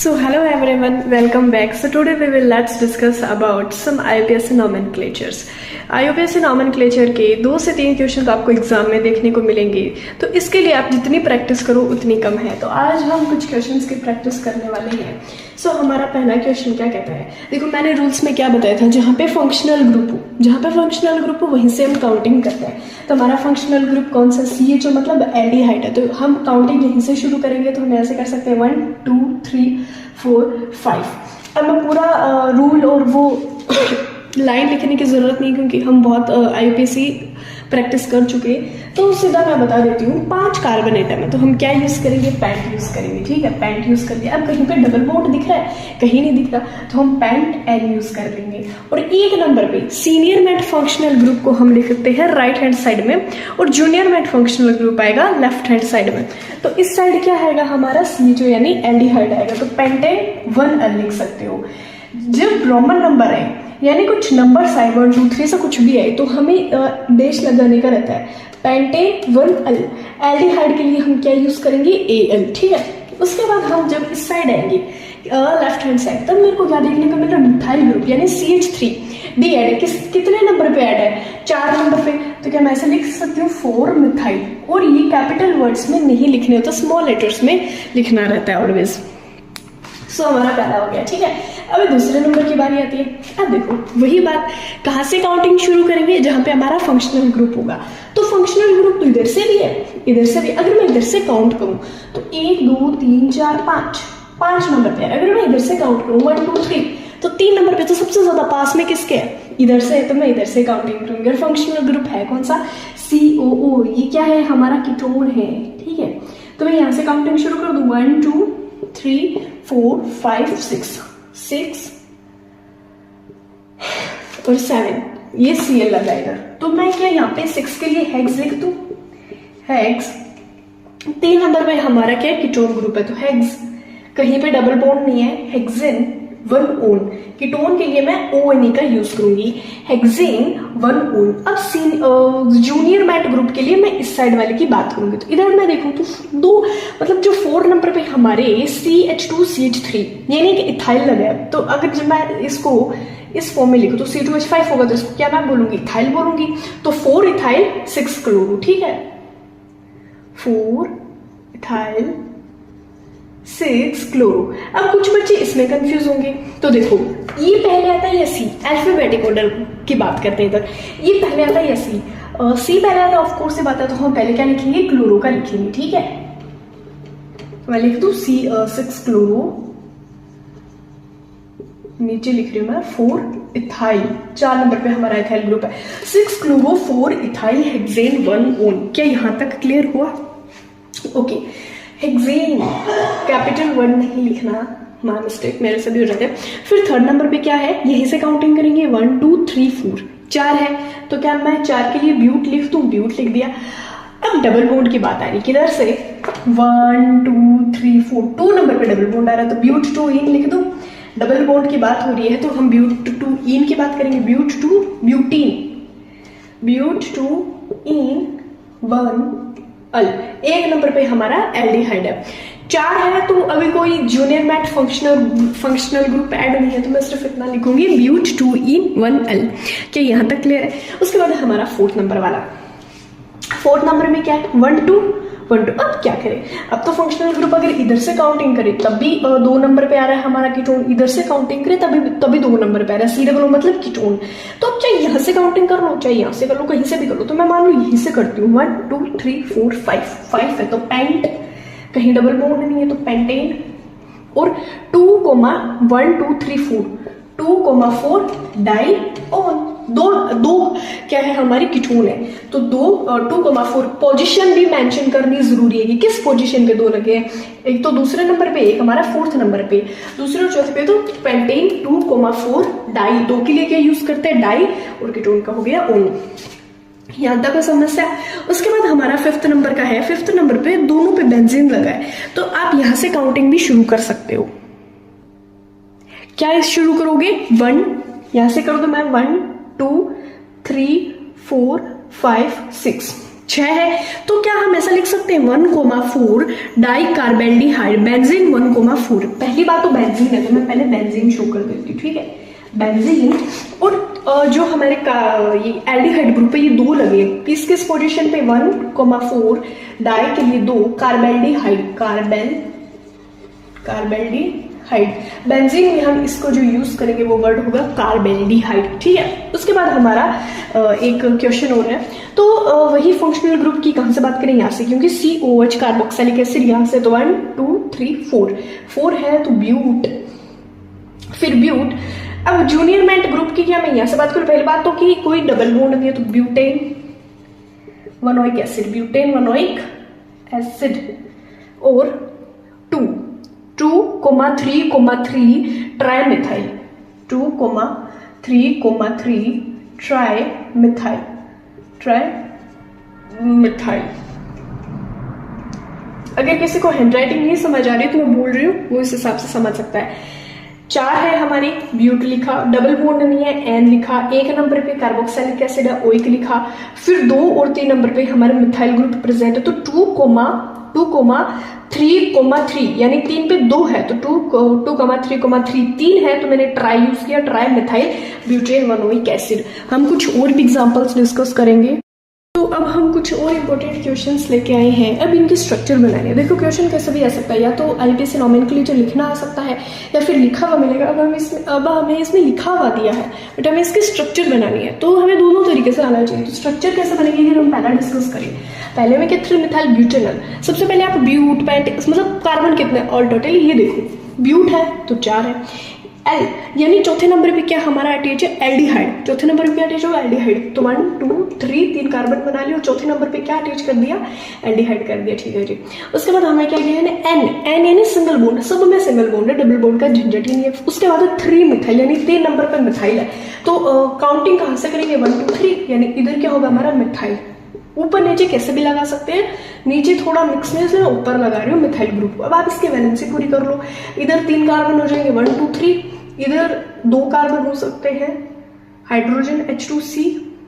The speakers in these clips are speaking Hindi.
So hello everyone, welcome back. So today we will let's discuss about some IUPAC nomenclatures. IUPAC nomenclature के 2 से 3 क्वेश्चन आपको एग्जाम में देखने को मिलेंगे, तो इसके लिए आप जितनी प्रैक्टिस करो उतनी कम है। तो आज हम कुछ क्वेश्चंस की प्रैक्टिस करने वाले हैं। सो हमारा पहला क्वेश्चन क्या कहता है, देखो मैंने रूल्स में क्या बताया था, जहाँ पे फंक्शनल ग्रुप हो वहीं से हम काउंटिंग करते हैं। तो हमारा फंक्शनल ग्रुप कौन सा, CHO मतलब एल्डिहाइड है, तो हम काउंटिंग यहीं से शुरू करेंगे। तो हम ऐसे कर सकते हैं 1 2 3 4 5। अब मैं पूरा रूल और वो लाइन लिखने की जरूरत नहीं, क्योंकि हम बहुत IUPAC प्रैक्टिस कर चुके हैं। तो सीधा मैं बता देती हूँ, 5 कार्बन एटम है तो हम क्या यूज करेंगे, पैंट यूज करेंगे। ठीक है, पैंट यूज कर लिया। अब कहीं पे डबल बॉन्ड दिख रहा है, कहीं नहीं दिख रहा, तो हम पैंट N यूज कर लेंगे। और 1 नंबर पे सीनियर मेट फंक्शनल ग्रुप को हम लिख सकते हैं राइट हैंड साइड में, और जूनियर मेट फंक्शनल ग्रुप आएगा लेफ्ट हैंड साइड में। तो इस साइड क्या आएगा हमारा CHO यानी एल्डिहाइड आएगा, तो पेंटेन 1L लिख सकते हो। जब रोमन नंबर है यानी कुछ नंबर साइड 1 2 3 से कुछ भी आए तो हमें डैश लगाने का रहता है, पेंटेन 1L। एल्डिहाइड के लिए हम क्या यूज करेंगे, AL। ठीक है, उसके बाद हम जब इस साइड आएंगे लेफ्ट हैंड साइड, तब मेरे को क्या देखने को मिल रहा है, मिथाइल ग्रुप यानी CH3 डी ऐड है। कितने नंबर पे ऐड है, 4 नंबर पे। तो क्या मैं ऐसे लिख सकती हूँ 4 मिथाइल, और ये कैपिटल वर्ड्स में नहीं लिखने होता, स्मॉल लेटर्स में लिखना रहता है ऑलवेज। सो हमारा पहला हो गया। ठीक है, अब दूसरे नंबर की बारी आती है। अब देखो वही बात, कहाँ से काउंटिंग शुरू करेंगे, जहां पे हमारा फंक्शनल ग्रुप होगा। तो फंक्शनल ग्रुप तो इधर से भी है, इधर से भी। अगर मैं इधर से काउंट करूं तो 1 2 3 4 5 नंबर पे है। अगर मैं इधर से काउंट करूं 1 2 3, तो 3 नंबर पे। तो सबसे ज्यादा पास में किसके है, इधर से है, तो मैं इधर से काउंटिंग करूंगी। और फंक्शनल ग्रुप है कौन सा, COO। ये क्या है, हमारा कीटोन है। ठीक है, तो मैं यहाँ से काउंटिंग शुरू कर दूं 1 2 3 4 5 6 और 7, ये Cl लगा इधर। तो मैं क्या यहाँ पे 6 के लिए हेक्स लिख दूं, हेक्स। 3 नंबर पे हमारा क्या है, कीटोन ग्रुप है, तो हेक्स। कहीं पे डबल बॉन्ड नहीं है, हेक्सेन 1 ओन। कीटोन के लिए मैं ONE का यूज करूंगी, हेक्सेन 1 ओन। अब जूनियर मैट ग्रुप के लिए मैं इस साइड वाले की बात करूंगी। तो इधर मैं देखूं तो 2 मतलब जो 4 नंबर पे हमारे CH2 CH3 यानी कि इथाइल लगा है। तो अगर जब मैं इसको इस फॉर्म में लिखूं तो C2H5 होगा, तो इसको क्या मैं बोलूंगी, इथाइल बोलूंगी। तो 4 इथाइल 6 क्लोरो। ठीक है, 4 इथाइल 6 क्लोरो। अब कुछ बच्चे इसमें कंफ्यूज होंगे, तो देखो ये पहले आता है या C, अल्फाबेटिक ऑर्डर की बात करते हैं इधर। ये पहले आता है या C पहले आता है, ऑफ कोर्स से बात है। तो हम पहले क्या लिखेंगे, क्लोरो का लिखेंगे। ठीक है, मैं लिख दूं 6 क्लोरो, नीचे लिख रही हूं मैं 4 इथाइल। 4 नंबर पे हमारा इथाइल ग्रुप है, 6 क्लोरो 4 इथाइल हेक्सेन 1 ओन। क्या यहां तक क्लियर हुआ? ओके, हेक्सेन कैपिटल वर्ड नहीं लिखना, माय मिस्टेक, मेरे से भी हो जाते हैं। फिर 3rd नंबर पे क्या है, यहीं से काउंटिंग करेंगे 1 2 3 4, 4 है। तो क्या मैं 4 के लिए ब्यूट लिख दूं, ब्यूट लिख दिया। अब डबल बॉन्ड की बात आ रही, किधर से 1 2 3 4, 2 नंबर पे डबल बॉन्ड आ रहा है, तो ब्यूट 2 इन लिख दूं। डबल बॉन्ड की बात हो रही है तो हम ब्यूट 2 इन की बात करेंगे, ब्यूट 2 ब्यूटीन, ब्यूट 2 इन 1L। 1 नंबर पे हमारा एल्डिहाइड है। 4 है तो अभी कोई जूनियर मैट फंक्शनल ग्रुप ऐड नहीं है, तो मैं सिर्फ इतना लिखूंगी, ब्यूट 2 इन 1L। क्या यहां तक क्लियर है? उसके बाद हमारा 4th नंबर वाला। 4th नंबर में क्या है, 1 2 1 2। अब क्या करें, अब तो फंक्शनल ग्रुप अगर इधर से काउंटिंग करें तब भी 2 नंबर पे आ रहा है हमारा कीटोन, इधर से काउंटिंग करें तभी 2 नंबर पे आ रहा है, COO मतलब कीटोन। तो अब चाहे यहाँ से काउंटिंग कर लो, चाहे यहाँ से कर लो, कहीं से भी कर लो। तो मैं मान लो यहीं से करती हूँ 1 2 3 4 5 है, तो पेंट, कहीं डबल बॉन्ड नहीं है तो पेंटेन। और 2 1 2 3 4 2 4 डाई ओन। दो क्या है, हमारी कीटोन है, तो 2 4 पोजीशन भी मेंशन करनी जरूरी है कि किस पोजीशन पे 2 लगे हैं। एक तो दूसरे नंबर पे, एक हमारा 4th नंबर पे, दूसरे और चौथे पे। तो पेंटेन 2 4 डाई, 2 के लिए क्या यूज करते हैं, डाई, और कीटोन का हो गया ओन। यहां तक समस्या। उसके बाद हमारा 5th नंबर का है। 5th नंबर पे दोनों पे बेंजीन लगा है, तो आप यहां से काउंटिंग भी शुरू कर सकते हो। क्या शुरू करोगे, 1, यहां से कर दो मैं 1 2 3 4 5 6। 6 है, तो क्या हम ऐसा लिख सकते हैं 1,4 डाई कार्बेल्डिहाइड बेंजीन 1,4। पहली बात तो बेंजीन है, तो मैं पहले बेंजीन शो कर देती हूँ, ठीक है। बेंजीन और जो हमारे ये एल्डिहाइड ग्रुप है ये 2 लगे, किस किस पोजीशन पे 1,4 डाई के लिए 2 कार्बेल्डिहाइड कार्बेल्डिहाइड बेंजीन में हम इसको जो यूज करेंगे वो वर्ड होगा कार्बेल्डिहाइड, ठीक है। उसके बाद हमारा एक क्वेश्चन हो रहा है, तो वही फंक्शनल ग्रुप की कहां से बात करें, यहाँ से, क्योंकि COH कार्बोक्सिलिक एसिड यहाँ से, तो 1 2 3 4 है तो ब्यूट, फिर ब्यूट। अब जूनियर मेंट ग्रुप की क्या मैं यहाँ से बात करूं, पहली बात तो कि कोई डबल बॉन्ड नहीं है, तो ब्यूटेन वनोइक एसिड, ब्यूटेन वनोइक एसिड, और 2,3,3 ट्राइमिथाइल, 2,3,3 ट्राइमिथाइल। अगर किसी को हैंडराइटिंग नहीं समझ आ रही तो मैं बोल रही हूँ, वो इस हिसाब से समझ सकता है। 4 है हमारी, ब्यूट लिखा, डबल बॉन्ड नहीं है, एन लिखा, 1 नंबर पे कार्बोक्सिलिक एसिड है, ओइक लिखा, फिर 2 और 3 नंबर पे हमारे मिथाइल ग्रुप प्रेजेंट है, तो 2,3,3 यानी 3 पे 2 है, तो 2,3,3 3 है, तो मैंने ट्राई यूज किया, ट्राई मिथाइल ब्यूटेन वनोइक एसिड। हम कुछ और भी एग्जांपल्स डिस्कस करेंगे। तो अब हम कुछ और इंपॉर्टेंट क्वेश्चंस लेके आए हैं, अब इनके स्ट्रक्चर बनाने हैं। देखो क्वेश्चन कैसे भी आ सकता है, या तो IUPAC नोमेनक्लेचर लिखना आ सकता है, या फिर लिखा हुआ मिलेगा। अब हमें इसमें लिखा हुआ दिया है, बट हमें इसके स्ट्रक्चर बनानी है, तो हमें दोनों तरीके से आना चाहिए। तो स्ट्रक्चर कैसे बनेगी हम पहला डिस्कस करें। पहले में क्या 3 मिथाइल ब्यूटेनॉल, सबसे पहले आप ब्यूट पैंट मतलब कार्बन कितने ऑल टोटल ये देखो, ब्यूट है तो 4 है, एल यानी चौथे नंबर पे क्या हमारा अटैच है एल्डिहाइड, चौथे नंबर पे क्या अटैच होगा एल्डिहाइड, तो 1 2 3 3 कार्बन बना लिया और चौथे नंबर पे क्या अटैच कर दिया एल्डिहाइड कर दिया, ठीक है जी। उसके बाद हमें क्या किया है एन यानी सिंगल बॉन्ड, सब में सिंगल बॉन्ड है, डबल बॉन्ड का झंझट ही नहीं है। उसके बाद 3 मिथाइल यानी 3 नंबर पर मिथाइल है, तो काउंटिंग कहां से करेंगे 1 2 3 यानी इधर क्या होगा हमारा मिथाइल। ऊपर नीचे कैसे भी लगा सकते हैं, नीचे थोड़ा मिक्स में से ऊपर लगा रही हूँ मिथाइल ग्रुप। अब आप इसकी वैलेंसी पूरी कर लो, इधर 3 कार्बन हो जाएंगे 1 2 3, इधर 2 कार्बन हो सकते हैं hydrogen H2C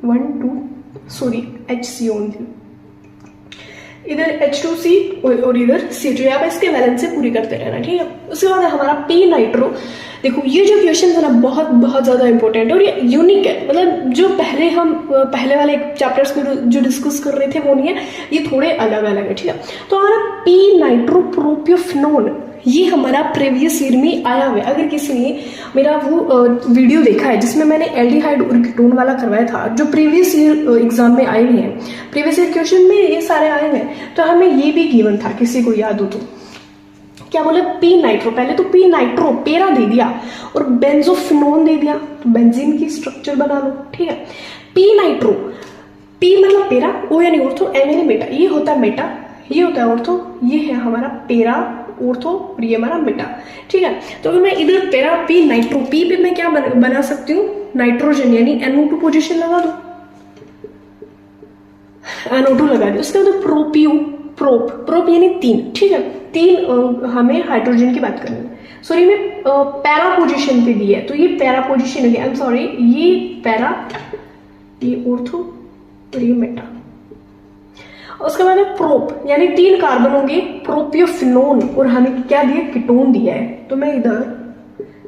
1 2 sorry HC only, इधर H2C और इधर C2, आप इसके वैलेंसी पूरी करते रहना, ठीक है। उसके बाद हमारा P नाइट्रो। देखो ये जो क्वेश्चन है ना बहुत बहुत ज्यादा इंपॉर्टेंट और ये यूनिक है, मतलब जो पहले वाले चैप्टर्स को जो डिस्कस कर रहे थे वो नहीं है, ये थोड़े अलग अलग है, ठीक है। तो हमारा P नाइट्रो प्रोपियोफिनोन ये हमारा प्रीवियस ईयर में आया हुआ है। अगर किसी ने मेरा वो वीडियो देखा है जिसमें मैंने एल्डिहाइड और कीटोन वाला करवाया था, जो प्रीवियस ईयर एग्जाम में आए हुए हैं, प्रीवियस ईयर क्वेश्चन में ये सारे आए हुए हैं, तो हमें ये भी गिवन था, किसी को याद हो तो क्या बोले P नाइट्रो, पहले तो P नाइट्रो पेरा दे दिया और बेंजोफिनोन दे दिया, तो बेंजीन की स्ट्रक्चर बना लो, ठीक है। P नाइट्रो, P मतलब पेरा, O यानी ऑर्थो, M यानी मेटा, ये होता है मेटा, ये होता है ऑर्थो, ये है हमारा पेरा ऑर्थो और ये हमारा मेटा, ठीक है। तो अगर मैं इधर पेरा P नाइट्रो, P पे मैं क्या बना सकती हूँ नाइट्रोजन यानी NO2 पोजीशन लगा दो, NO2 लगा दी। उसके बाद प्रोप यानी 3, ठीक है, 3 हमें हाइड्रोजन की बात करनी है, सॉरी मैं पैरा पोजीशन पे दी है, तो ये पैरा पोजीशन हो गया, आई एम सॉरी, ये पैरा, ये ऑर्थो और ये मेटा। उसके बाद प्रोप यानी 3 कार्बन होंगे, प्रोपियोफिनोन, और हमें क्या दिया कीटोन दिया है, तो मैं इधर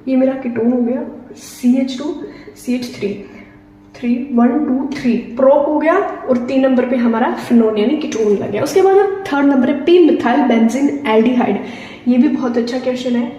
ये मेरा कीटोन हो गया CH2 CH3 1 2 3 प्रोप हो गया और 3 नंबर पे हमारा फिनोन यानी कीटोन लग गया। उसके बाद 3rd नंबर पे P मिथाइल बेंजीन एल्डिहाइड, ये भी बहुत अच्छा क्वेश्चन है।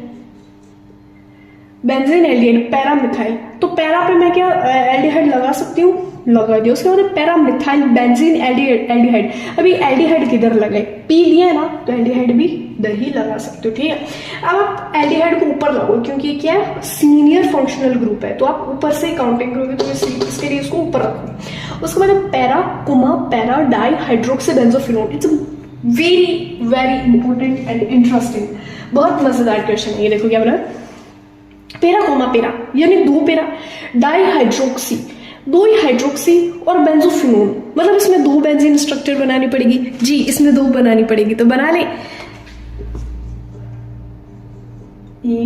बेंजीन एल्डिहाइड पैरा मिथाइल, तो पैरा पे मैं क्या एल्डिहाइड लगा सकती हूँ, लगा दिया। उसके बाद पैरा मिथाइल बेंजीन एल्डिहाइड, अभी एल्डिहाइड किधर लगे, P लिया है ना, तो एल्डिहाइड भी इधर ही लगा सकते हो, ठीक है। अब आप एल्डिहाइड को ऊपर लगाओ क्योंकि क्या है सीनियर फंक्शनल ग्रुप है, तो आप ऊपर से काउंटिंग करोगे, तो इसके लिए इसको ऊपर रखो। उसके बाद para comma para di hydroxy benzophenone, it's very very important and interesting, बहुत मजेदार क्वेश्चन है ये। देखो क्या बोला, पेरा कोमा पेरा यानी 2 पेरा, डाई हाइड्रोक्सी 2 ही हाइड्रोक्सी और बेंजोफिनोन, मतलब इसमें 2 बेंजीन स्ट्रक्चर बनानी पड़ेगी जी, इसमें 2 बनानी पड़ेगी, तो बना ले। ये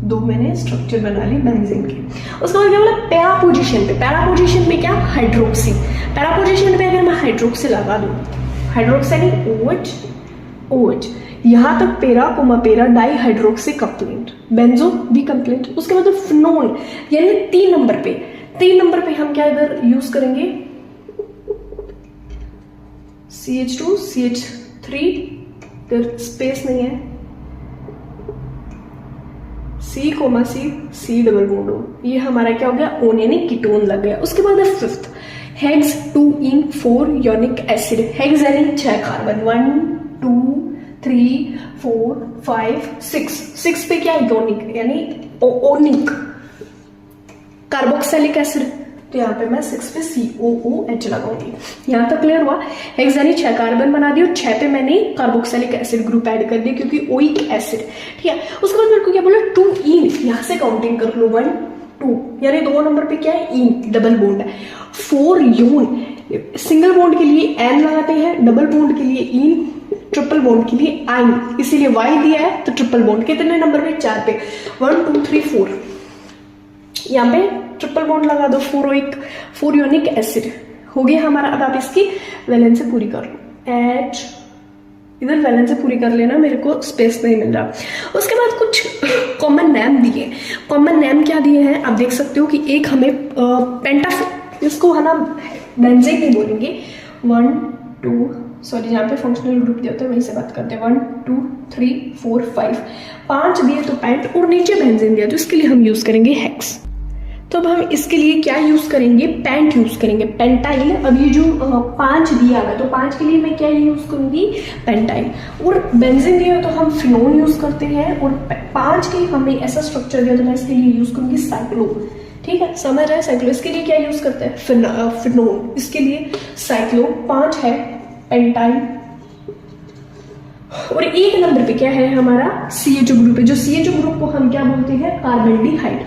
दो मैंने स्ट्रक्चर बना ली बेंजीन की। उसके बाद क्या बोला, पैरा पोजीशन पे। पैरा पोजीशन में क्या, हाइड्रोक्सी। पैरा पोजीशन पे अगर मैं हाइड्रोक्सी लगा दूं, हाइड्रोक्सी यानी OH OH, यहां तक para comma para di hydroxy कपलेंट, बेंजो भी कम्प्लेंट। उसके बाद फिनोन यानी 3 नंबर पे, 3 नंबर पे हम क्या इधर यूज करेंगे, CH2 CH3, इधर स्पेस नहीं है, C comma C double bond O, ये हमारा क्या हो गया, ओन यानी कीटोन लग गया। उसके बाद है 5th hex 2ene4 unique acid. Hex यानी 6 कार्बन, 1 2 3 4 5 6 पे क्या, योनिक यानी ओनिक कार्बोक्सिलिक एसिड, तो यहाँ पे मैं 6 पे COOH लगाऊंगी। यहाँ तक क्लियर हुआ। हेक्स यानी 6 कार्बन बना दी और 6 पे मैंने कार्बोक्सिलिक एसिड ग्रुप ऐड कर दिया क्योंकि ओइक एसिड, ठीक है। उसके बाद मेरे को क्या बोला, 2ene, यहाँ से काउंटिंग कर लो, 1 2 यानी 2 नंबर पे क्या है, इन डबल बॉन्ड है। 4 यून, सिंगल बॉन्ड के लिए एन लगाते हैं, डबल बॉन्ड के लिए इन, ट्रिपल बॉन्ड के लिए आइन, इसीलिए वाई दिया है तो ट्रिपल बॉन्ड कितने नंबर पे, 4 पे, 1 2 3 4, यहाँ पे ट्रिपल बॉन्ड लगा दो, 4 यूनिक एसिड हो गया हमारा। अब आप इसकी वैलेंस से पूरी कर लो, H इधर वैलेंस से पूरी कर लेना, मेरे को स्पेस नहीं मिल रहा। उसके बाद कुछ कॉमन नेम दिए। कॉमन नेम क्या दिए हैं आप देख सकते हो कि एक हमें इसको है ना बेंजीन नहीं बोलेंगे, 1 2 सॉरी जहाँ पे फंक्शनल ग्रुप दिया होता है वहीं से बात करते हैं, 1 2 3 4 5 दिए तो पेंट, और नीचे बेंजीन दिया तो इसके लिए हम यूज करेंगे हेक्स। तो अब हम इसके लिए क्या यूज करेंगे, पेंट यूज करेंगे, पेंटाइल। अब ये जो 5 दिया है तो 5 के लिए मैं क्या यूज करूंगी, पेंटाइल। और बेंजीन दिया तो हम फिनोन यूज करते हैं, और 5 के हमें ऐसा स्ट्रक्चर दिया तो मैं इसके लिए यूज करूंगी साइक्लो, ठीक है, समझ रहे हैं। साइक्लो इसके लिए क्या यूज करते हैं, फिनोन, इसके लिए साइक्लो। 5 है पेंटाइल, और 1 नंबर पे क्या है हमारा CH2 ग्रुप है, जो CH2 ग्रुप को हम क्या बोलते हैं, कार्बेंडीहाइड।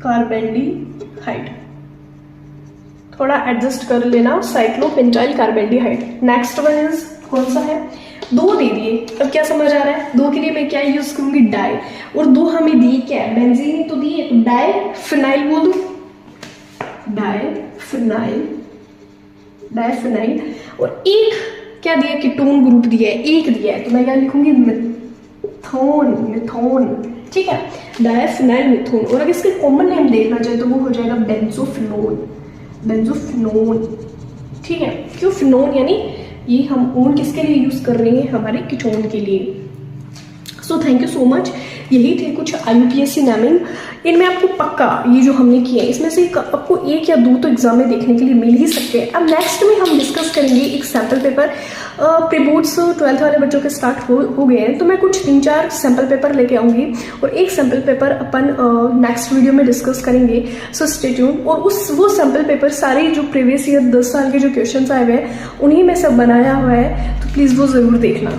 कार्बेंडीहाइड थोड़ा एडजस्ट कर लेना, साइक्लोपेंटाइल कार्बेंडीहाइड। नेक्स्ट वन इज कौन सा है, 2 दे दिए। अब क्या समझ आ रहा है, 2 के लिए मैं क्या यूज करूंगी, डाई, और 2 हमें दी क्या है, बेंजीन ही तो दी है, तो डाई फिनाइल बोल दो, डाई फिनाइल। और 1 क्या दिया, कीटोन ग्रुप दिया है, 1 दिया है तो मैं क्या लिखूंगी, मिथोन, ठीक है, डायफिनाइल मिथोन। और अगर इसके कॉमन नेम देखना चाहे तो वो हो जाएगा बेंजोफिनोन, ठीक है। क्यों फिनोन, यानी ये हम ओन किसके लिए यूज कर रहे हैं, हमारे कीटोन के लिए। So thank you so much. यही थे कुछ IUPAC नेमिंग। इनमें आपको पक्का ये जो हमने किया है इसमें से आपको 1 या 2 तो एग्जाम में देखने के लिए मिल ही सकते हैं। अब नेक्स्ट में हम डिस्कस करेंगे एक sample paper. Pre boards 12th वाले बच्चों के स्टार्ट हो गए हैं, तो मैं कुछ 3-4 सैम्पल पेपर लेके आऊंगी और एक सैम्पल पेपर अपन नेक्स्ट वीडियो में डिस्कस करेंगे। So stay tuned. और वो सैम्पल पेपर सारे जो प्रीवियस ईयर 10 साल के जो क्वेश्चन आए हुए हैं उन्हीं में सब बनाया हुआ है, तो प्लीज़ वो ज़रूर देखना।